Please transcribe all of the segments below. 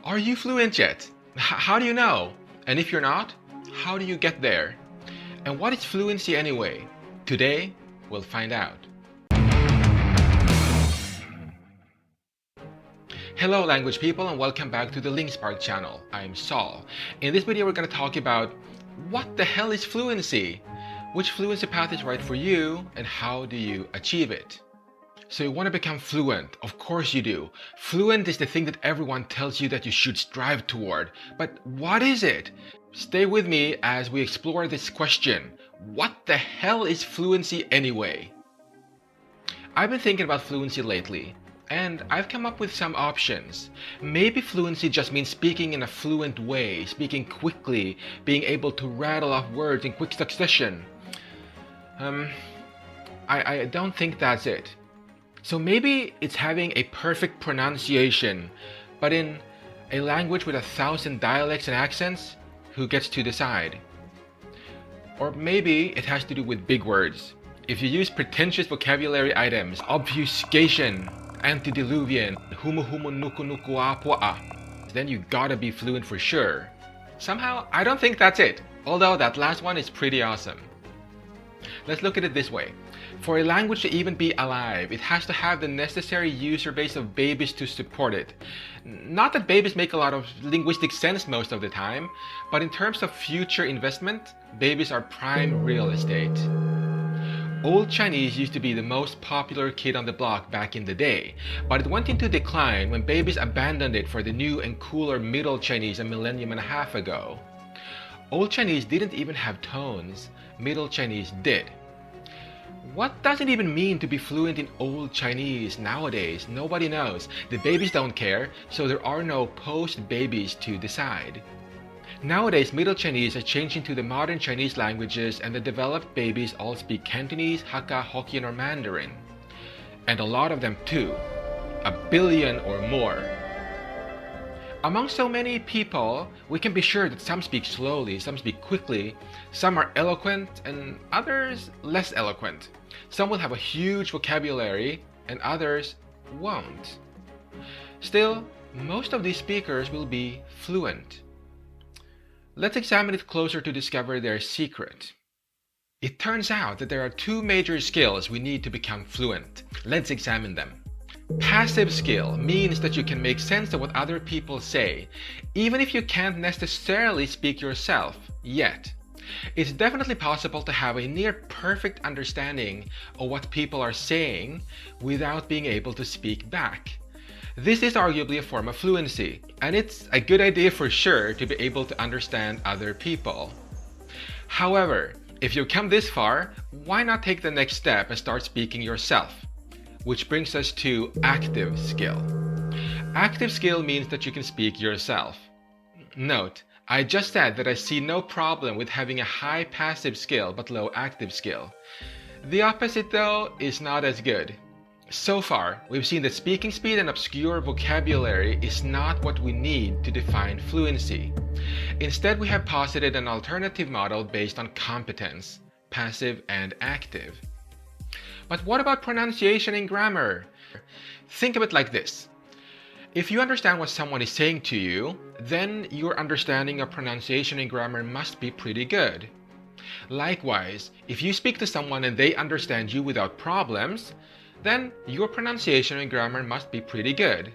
Are you fluent yet? How do you know? And if you're not, how do you get there? And what is fluency anyway? Today, we'll find out. Hello language people and welcome back to the LinkSpark channel. I'm Saul. In this video we're going to talk about what the hell is fluency? Which fluency path is right for you and how do you achieve it? So you want to become fluent? Of course you do. Fluent is the thing that everyone tells you that you should strive toward. But what is it? Stay with me as we explore this question. What the hell is fluency anyway? I've been thinking about fluency lately, and I've come up with some options. Maybe fluency just means speaking in a fluent way, speaking quickly, being able to rattle off words in quick succession. I don't think that's it. So maybe it's having a perfect pronunciation, but in a language with 1,000 dialects and accents, who gets to decide? Or maybe it has to do with big words. If you use pretentious vocabulary items, obfuscation, antediluvian, humu humu nuku nuku apua, then you gotta be fluent for sure. Somehow, I don't think that's it, although that last one is pretty awesome. Let's look at it this way. For a language to even be alive, it has to have the necessary user base of babies to support it. Not that babies make a lot of linguistic sense most of the time, but in terms of future investment, babies are prime real estate. Old Chinese used to be the most popular kid on the block back in the day, but it went into decline when babies abandoned it for the new and cooler Middle Chinese a millennium and a half ago. Old Chinese didn't even have tones, Middle Chinese did. What does it even mean to be fluent in Old Chinese nowadays? Nobody knows. The babies don't care, so there are no post-babies to decide. Nowadays, Middle Chinese are changing to the modern Chinese languages and the developed babies all speak Cantonese, Hakka, Hokkien or Mandarin. And a lot of them too. 1 billion or more. Among so many people, we can be sure that some speak slowly, some speak quickly, some are eloquent and others less eloquent. Some will have a huge vocabulary and others won't. Still, most of these speakers will be fluent. Let's examine it closer to discover their secret. It turns out that there are two major skills we need to become fluent. Let's examine them. Passive skill means that you can make sense of what other people say, even if you can't necessarily speak yourself yet. It's definitely possible to have a near perfect understanding of what people are saying without being able to speak back. This is arguably a form of fluency, and it's a good idea for sure to be able to understand other people. However, if you've come this far, why not take the next step and start speaking yourself? Which brings us to active skill. Active skill means that you can speak yourself. Note, I just said that I see no problem with having a high passive skill but low active skill. The opposite though is not as good. So far, we've seen that speaking speed and obscure vocabulary is not what we need to define fluency. Instead, we have posited an alternative model based on competence, passive and active. But what about pronunciation and grammar? Think of it like this. If you understand what someone is saying to you, then your understanding of pronunciation and grammar must be pretty good. Likewise, if you speak to someone and they understand you without problems, then your pronunciation and grammar must be pretty good.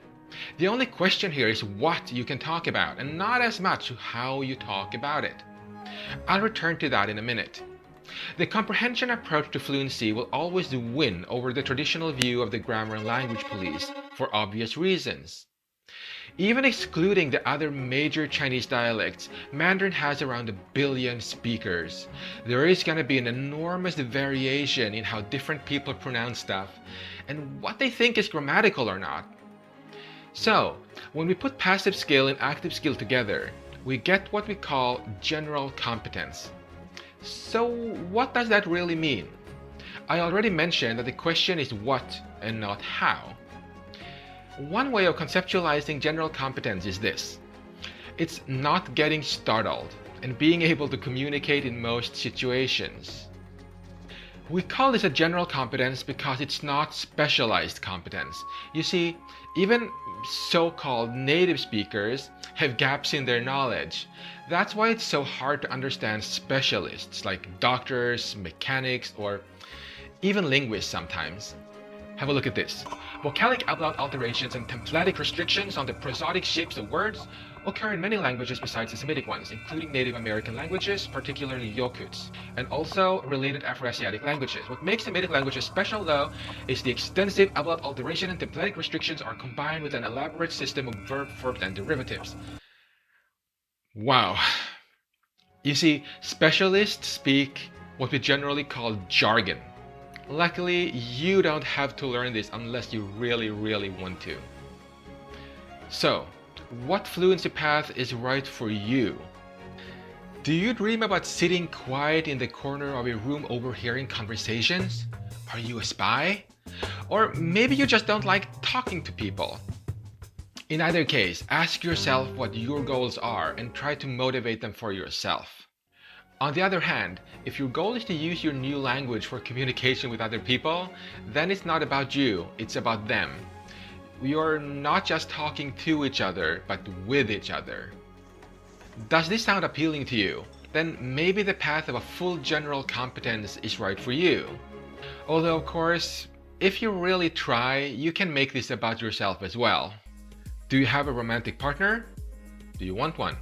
The only question here is what you can talk about, and not as much how you talk about it. I'll return to that in a minute. The comprehension approach to fluency will always win over the traditional view of the grammar and language police for obvious reasons. Even excluding the other major Chinese dialects, Mandarin has around 1 billion speakers. There is going to be an enormous variation in how different people pronounce stuff and what they think is grammatical or not. So, when we put passive skill and active skill together, we get what we call general competence. So, what does that really mean? I already mentioned that the question is what and not how. One way of conceptualizing general competence is this. It's not getting startled and being able to communicate in most situations. We call this a general competence because it's not specialized competence. You see, even so-called native speakers have gaps in their knowledge. That's why it's so hard to understand specialists like doctors, mechanics, or even linguists sometimes. Have a look at this. Vocalic ablaut alterations and templatic restrictions on the prosodic shapes of words occur in many languages besides the Semitic ones, including Native American languages, particularly Yokuts, and also related Afroasiatic languages. What makes Semitic languages special, though, is the extensive ablaut alteration and templatic restrictions are combined with an elaborate system of verb, verbs, and derivatives. Wow. You see, specialists speak what we generally call jargon. Luckily, you don't have to learn this unless you really want to. So, what fluency path is right for you? Do you dream about sitting quiet in the corner of a room overhearing conversations? Are you a spy? Or maybe you just don't like talking to people. In either case, ask yourself what your goals are and try to motivate them for yourself. On the other hand, if your goal is to use your new language for communication with other people, then it's not about you, it's about them. You're not just talking to each other, but with each other. Does this sound appealing to you? Then maybe the path of a full general competence is right for you. Although, of course, if you really try, you can make this about yourself as well. Do you have a romantic partner? Do you want one?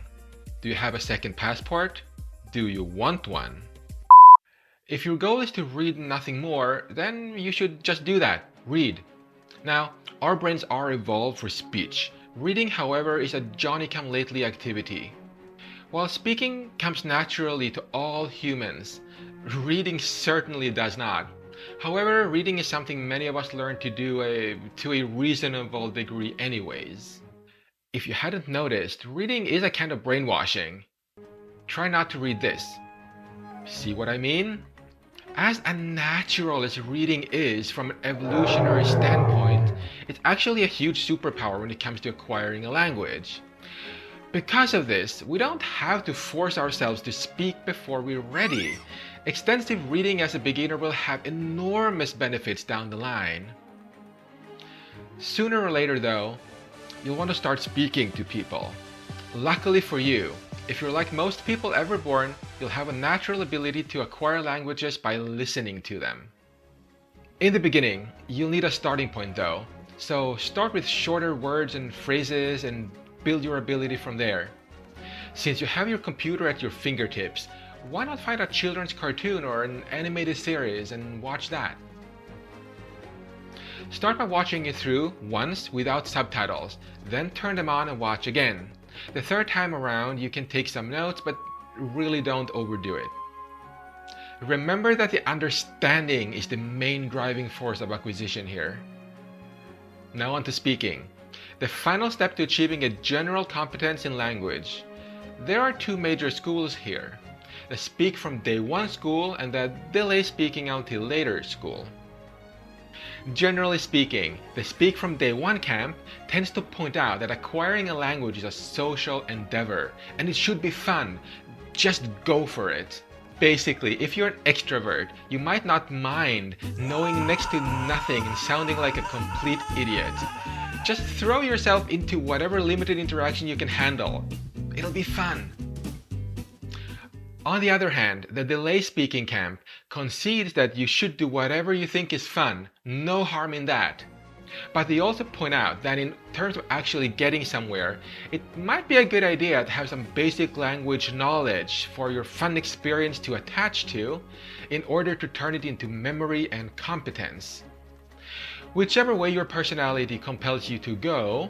Do you have a second passport? Do you want one? If your goal is to read nothing more, then you should just do that. Read. Now, our brains are evolved for speech. Reading, however, is a Johnny-come-lately activity. While speaking comes naturally to all humans, reading certainly does not. However, reading is something many of us learn to do to a reasonable degree anyways. If you hadn't noticed, reading is a kind of brainwashing. Try not to read this. See what I mean? As unnatural as reading is from an evolutionary standpoint, it's actually a huge superpower when it comes to acquiring a language. Because of this, we don't have to force ourselves to speak before we're ready. Extensive reading as a beginner will have enormous benefits down the line. Sooner or later though, you'll want to start speaking to people. Luckily for you, if you're like most people ever born, you'll have a natural ability to acquire languages by listening to them. In the beginning, you'll need a starting point though, so start with shorter words and phrases and build your ability from there. Since you have your computer at your fingertips, why not find a children's cartoon or an animated series and watch that? Start by watching it through once without subtitles, then turn them on and watch again. The third time around, you can take some notes, but really don't overdo it. Remember that the understanding is the main driving force of acquisition here. Now on to speaking. The final step to achieving a general competence in language. There are two major schools here. The speak from day one school and the delay speaking until later school. Generally speaking, the speak from day one camp tends to point out that acquiring a language is a social endeavor and it should be fun. Just go for it. Basically, if you're an extrovert, you might not mind knowing next to nothing and sounding like a complete idiot. Just throw yourself into whatever limited interaction you can handle. It'll be fun. On the other hand, the delay speaking camp concedes that you should do whatever you think is fun, no harm in that. But they also point out that in terms of actually getting somewhere, it might be a good idea to have some basic language knowledge for your fun experience to attach to in order to turn it into memory and competence. Whichever way your personality compels you to go,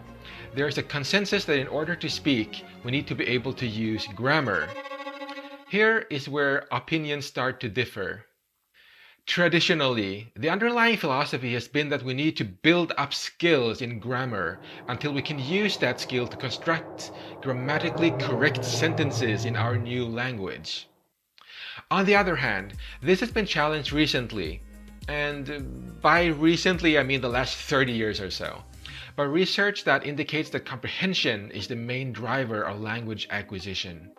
there's a consensus that in order to speak, we need to be able to use grammar. Here is where opinions start to differ. Traditionally, the underlying philosophy has been that we need to build up skills in grammar until we can use that skill to construct grammatically correct sentences in our new language. On the other hand, this has been challenged recently, and by recently I mean the last 30 years or so, by research that indicates that comprehension is the main driver of language acquisition.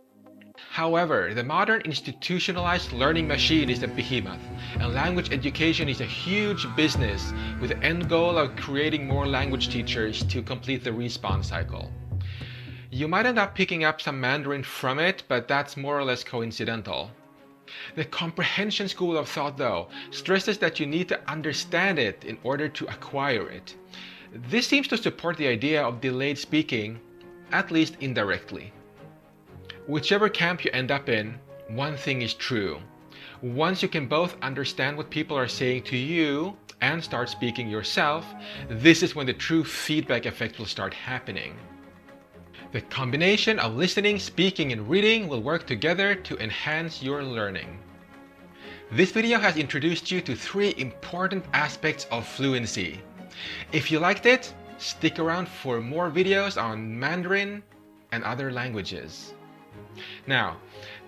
However, the modern institutionalized learning machine is a behemoth, and language education is a huge business with the end goal of creating more language teachers to complete the respawn cycle. You might end up picking up some Mandarin from it, but that's more or less coincidental. The comprehension school of thought, though, stresses that you need to understand it in order to acquire it. This seems to support the idea of delayed speaking, at least indirectly. Whichever camp you end up in, one thing is true. Once you can both understand what people are saying to you and start speaking yourself, this is when the true feedback effect will start happening. The combination of listening, speaking, and reading will work together to enhance your learning. This video has introduced you to 3 important aspects of fluency. If you liked it, stick around for more videos on Mandarin and other languages. Now,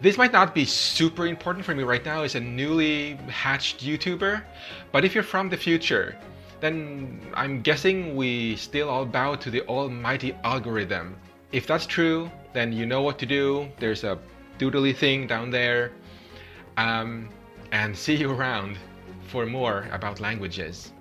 this might not be super important for me right now as a newly hatched YouTuber, but if you're from the future, then I'm guessing we still all bow to the almighty algorithm. If that's true, then you know what to do. There's a doodly thing down there. And see you around for more about languages.